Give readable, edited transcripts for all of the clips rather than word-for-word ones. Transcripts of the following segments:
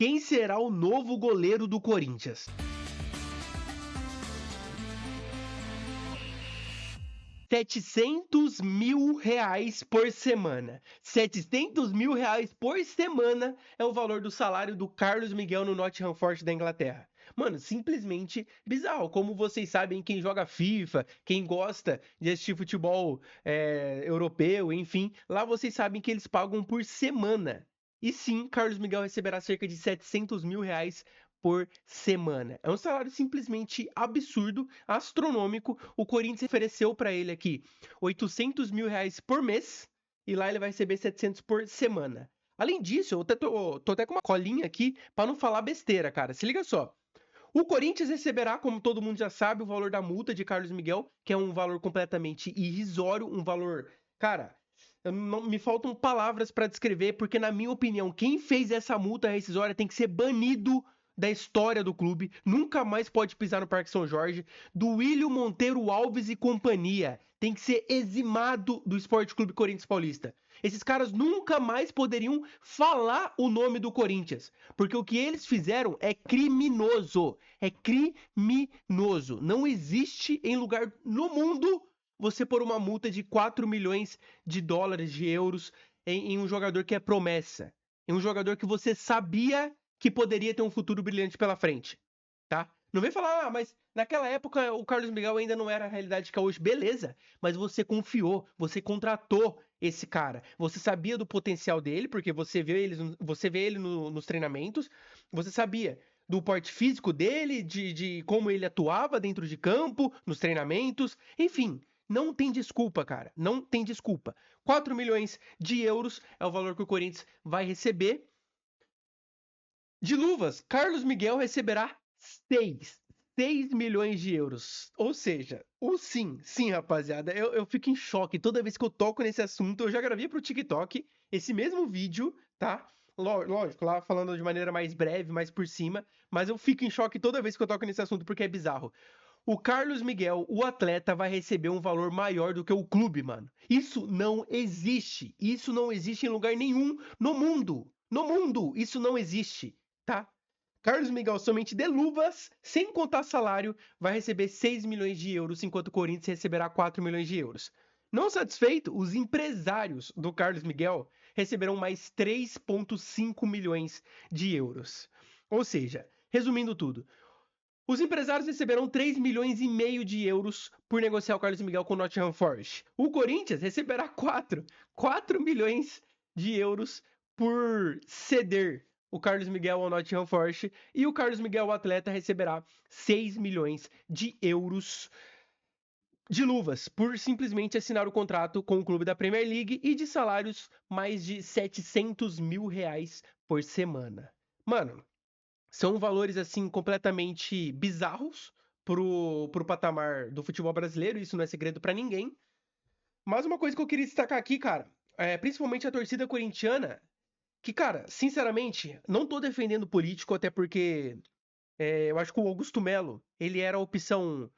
Quem será o novo goleiro do Corinthians? R$ 700.000 por semana. R$ 700.000 por semana é o valor do salário do Carlos Miguel no Nottingham Forest da Inglaterra. Mano, simplesmente bizarro. Como vocês sabem, quem joga FIFA, quem gosta de assistir futebol europeu, enfim, lá vocês sabem que eles pagam por semana. E sim, Carlos Miguel receberá cerca de R$ 700.000 por semana. É um salário simplesmente absurdo, astronômico. O Corinthians ofereceu para ele aqui R$ 800.000 por mês e lá ele vai receber 700 por semana. Além disso, eu tô até com uma colinha aqui para não falar besteira, cara. Se liga só. O Corinthians receberá, como todo mundo já sabe, o valor da multa de Carlos Miguel, que é um valor completamente irrisório, um valor, cara, me faltam palavras para descrever, porque na minha opinião, quem fez essa multa rescisória tem que ser banido da história do clube, nunca mais pode pisar no Parque São Jorge. Do William Monteiro Alves e companhia, tem que ser eximado do Esporte Clube Corinthians Paulista. Esses caras nunca mais poderiam falar o nome do Corinthians, porque o que eles fizeram é criminoso. É criminoso. Não existe em lugar no mundo você pôr uma multa de 4 milhões de dólares, de euros, em um jogador que é promessa. Em um jogador que você sabia que poderia ter um futuro brilhante pela frente, tá? Não vem falar, mas naquela época o Carlos Miguel ainda não era a realidade que é hoje. Beleza, mas você confiou, você contratou esse cara. Você sabia do potencial dele, porque você vê ele nos treinamentos, você sabia do porte físico dele, de como ele atuava dentro de campo, nos treinamentos, enfim. Não tem desculpa, cara. Não tem desculpa. 4 milhões de euros é o valor que o Corinthians vai receber. De luvas, Carlos Miguel receberá 6 milhões de euros. Ou seja, sim, rapaziada, eu fico em choque toda vez que eu toco nesse assunto. Eu já gravei pro TikTok esse mesmo vídeo, tá? Lógico, lá falando de maneira mais breve, mais por cima, mas eu fico em choque toda vez que eu toco nesse assunto porque é bizarro. O Carlos Miguel, o atleta, vai receber um valor maior do que o clube, mano. Isso não existe. Isso não existe em lugar nenhum no mundo. No mundo, isso não existe, tá? Carlos Miguel, somente de luvas, sem contar salário, vai receber 6 milhões de euros, enquanto o Corinthians receberá 4 milhões de euros. Não satisfeito, os empresários do Carlos Miguel receberão mais 3,5 milhões de euros. Ou seja, resumindo tudo, os empresários receberão 3 milhões e meio de euros por negociar o Carlos Miguel com o Nottingham Forest. O Corinthians receberá 4 milhões de euros por ceder o Carlos Miguel ao Nottingham Forest. E o Carlos Miguel, o atleta, receberá 6 milhões de euros de luvas por simplesmente assinar o contrato com o clube da Premier League e de salários mais de 700 mil reais por semana. Mano, são valores, assim, completamente bizarros pro patamar do futebol brasileiro, isso não é segredo pra ninguém. Mas uma coisa que eu queria destacar aqui, cara, principalmente a torcida corintiana, que, cara, sinceramente, não tô defendendo político, até porque eu acho que o Augusto Melo, ele era a opção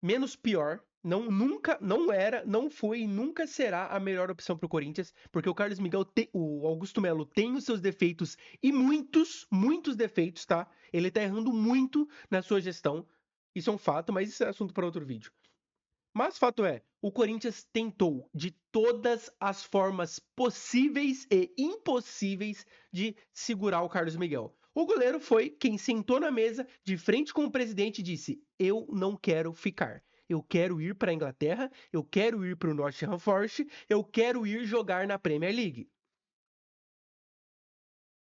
menos pior. Não, nunca, não era, não foi e nunca será a melhor opção pro Corinthians, porque o Carlos Miguel, o Augusto Melo tem os seus defeitos e muitos defeitos, tá? Ele tá errando muito na sua gestão. Isso é um fato, mas isso é assunto para outro vídeo. Mas fato é, o Corinthians tentou de todas as formas possíveis e impossíveis de segurar o Carlos Miguel. O goleiro foi quem sentou na mesa de frente com o presidente e disse: "Eu não quero ficar. Eu quero ir para a Inglaterra, eu quero ir para o Nottingham Forest, eu quero ir jogar na Premier League."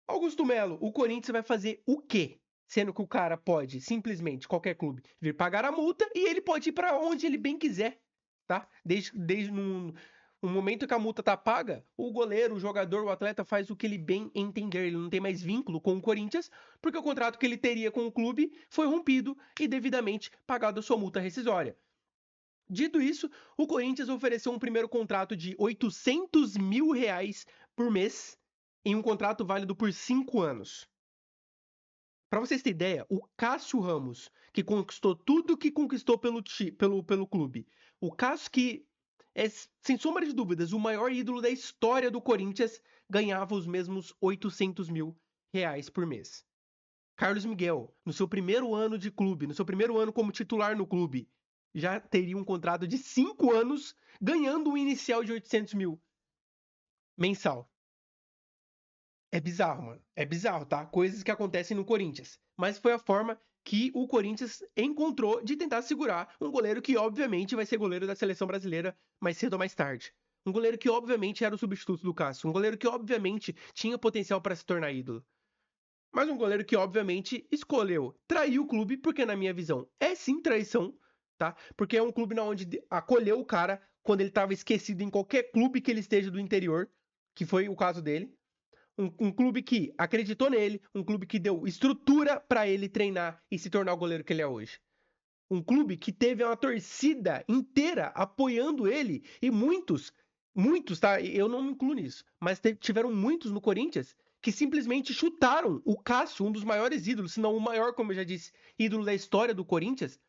Augusto Melo, o Corinthians vai fazer o quê? Sendo que o cara pode simplesmente, qualquer clube, vir pagar a multa e ele pode ir para onde ele bem quiser, tá? Desde no momento que a multa tá paga, o goleiro, o jogador, o atleta faz o que ele bem entender. Ele não tem mais vínculo com o Corinthians, porque o contrato que ele teria com o clube foi rompido e devidamente pagado a sua multa rescisória. Dito isso, o Corinthians ofereceu um primeiro contrato de 800 mil reais por mês em um contrato válido por 5 anos. Para vocês terem ideia, o Cássio Ramos, que conquistou tudo que conquistou pelo clube, o Cássio que é, sem sombra de dúvidas, o maior ídolo da história do Corinthians, ganhava os mesmos 800 mil reais por mês. Carlos Miguel, no seu primeiro ano de clube, no seu primeiro ano como titular no clube, já teria um contrato de 5 anos, ganhando um inicial de 800 mil mensal. É bizarro, mano. É bizarro, tá? Coisas que acontecem no Corinthians. Mas foi a forma que o Corinthians encontrou de tentar segurar um goleiro que, obviamente, vai ser goleiro da seleção brasileira mais cedo ou mais tarde. Um goleiro que, obviamente, era o substituto do Cássio. Um goleiro que, obviamente, tinha potencial para se tornar ídolo. Mas um goleiro que, obviamente, escolheu trair o clube, porque, na minha visão, é sim traição, tá? Porque é um clube onde acolheu o cara quando ele estava esquecido em qualquer clube que ele esteja do interior, que foi o caso dele. Um clube que acreditou nele, um clube que deu estrutura para ele treinar e se tornar o goleiro que ele é hoje. Um clube que teve uma torcida inteira apoiando ele e muitos, tá? Eu não me incluo nisso, mas tiveram muitos no Corinthians que simplesmente chutaram o Cássio, um dos maiores ídolos, se não o maior, como eu já disse, ídolo da história do Corinthians,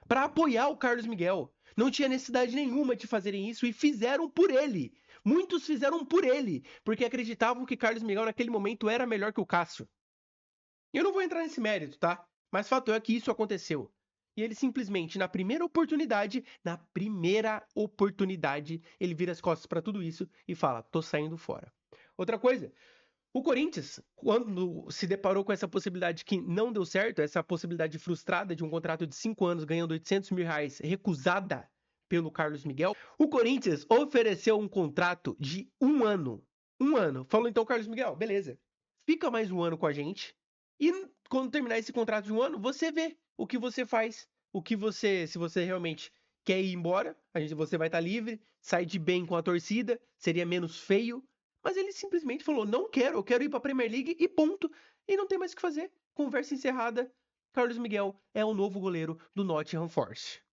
para apoiar o Carlos Miguel. Não tinha necessidade nenhuma de fazerem isso e fizeram por ele. Muitos fizeram por ele, porque acreditavam que Carlos Miguel naquele momento era melhor que o Cássio. Eu não vou entrar nesse mérito, tá? Mas fato é que isso aconteceu. E ele simplesmente, na primeira oportunidade, ele vira as costas para tudo isso e fala: tô saindo fora. Outra coisa, o Corinthians, quando se deparou com essa possibilidade que não deu certo, essa possibilidade frustrada de um contrato de 5 anos ganhando 800 mil reais, recusada pelo Carlos Miguel, o Corinthians ofereceu um contrato de 1 ano. 1 ano. Falou então, Carlos Miguel, beleza. Fica mais 1 ano com a gente. E quando terminar esse contrato de 1 ano, você vê o que você faz. Se você realmente quer ir embora, você vai estar livre, sai de bem com a torcida, seria menos feio. Mas ele simplesmente falou: não quero, eu quero ir para a Premier League e ponto. E não tem mais o que fazer. Conversa encerrada. Carlos Miguel é o novo goleiro do Nottingham Forest.